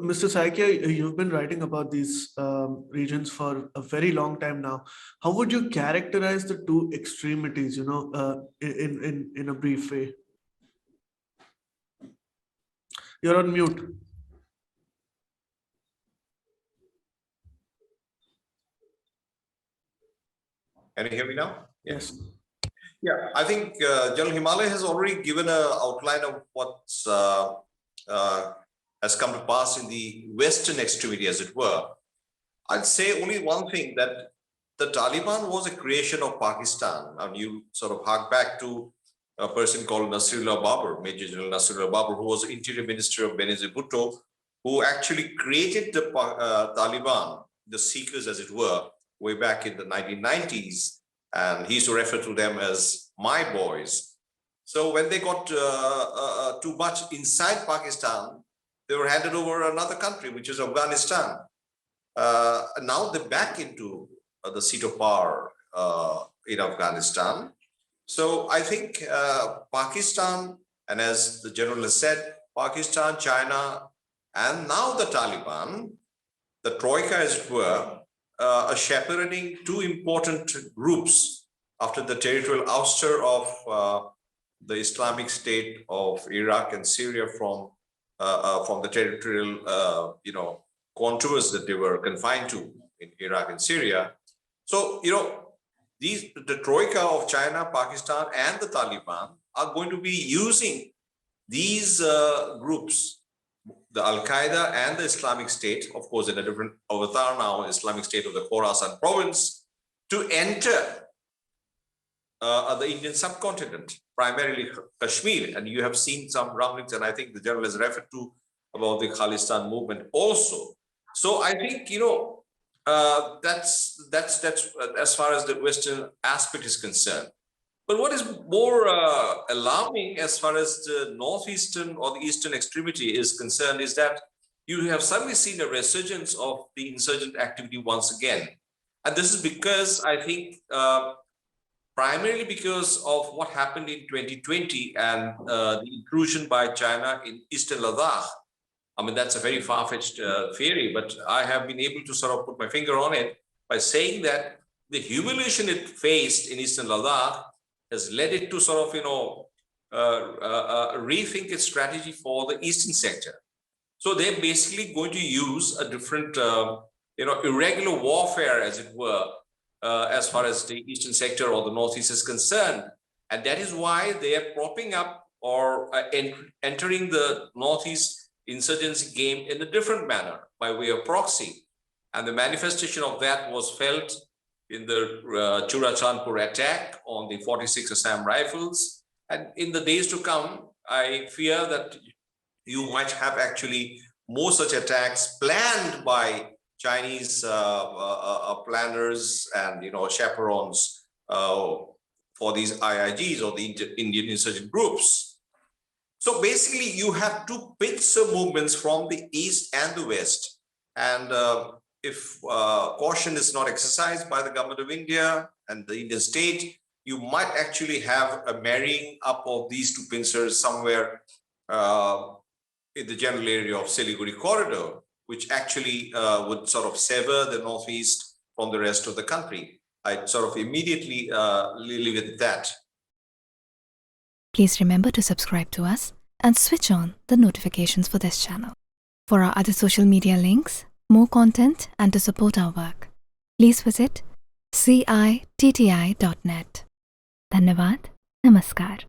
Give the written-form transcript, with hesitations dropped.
Mr. Saikia, you've been writing about these regions for a very long time now. How would you characterize the two extremities, in a brief way? You're on mute. Can you hear me now? Yes. Yeah, I think General Himalaya has already given an outline of what's has come to pass in the Western extremity, as it were. I'd say only one thing, that the Taliban was a creation of Pakistan. And you sort of hark back to a person called Naseerullah Babur, Major General Naseerullah Babur, who was Interior Minister of Benazir Bhutto, who actually created the Taliban, the seekers, as it were, way back in the 1990s. And he used to refer to them as my boys. So when they got too much inside Pakistan, they were handed over another country, which is Afghanistan. Now they're back into the seat of power in Afghanistan. So I think Pakistan, and as the general has said, Pakistan, China, and now the Taliban, the Troika, as it were, are shepherding two important groups after the territorial ouster of the Islamic State of Iraq and Syria from the territorial, contours that they were confined to in Iraq and Syria. So, the Troika of China, Pakistan, and the Taliban are going to be using these groups, the Al-Qaeda and the Islamic State, of course, in a different avatar now, Islamic State of the Khorasan province, to enter the Indian subcontinent, primarily Kashmir. And you have seen some rumblings, and I think the general has referred to about the Khalistan movement also. So I think, that's as far as the Western aspect is concerned. But what is more alarming as far as the northeastern or the eastern extremity is concerned is that you have suddenly seen a resurgence of the insurgent activity once again. And this is because, I think, primarily because of what happened in 2020 and the intrusion by China in eastern Ladakh. I mean, that's a very far-fetched theory, but I have been able to sort of put my finger on it by saying that the humiliation it faced in eastern Ladakh has led it to sort of, rethink its strategy for the eastern sector. So they're basically going to use a different, irregular warfare, as it were, as far as the eastern sector or the northeast is concerned. And that is why they are propping up or entering the northeast insurgency game in a different manner by way of proxy. And the manifestation of that was felt in the Churachandpur attack on the 46 Assam Rifles. And in the days to come, I fear that you might have actually more such attacks planned by Chinese planners and chaperones for these IIGs or the Indian insurgent groups. So basically, you have two pincer movements from the east and the west. And if caution is not exercised by the government of India and the Indian state, you might actually have a marrying up of these two pincers somewhere in the general area of Siliguri corridor, which actually would sort of sever the northeast from the rest of the country. I'd sort of immediately leave it at that. Please remember to subscribe to us and switch on the notifications for this channel. For our other social media links, more content, and to support our work, please visit citti.net. Dhanyavad. Namaskar.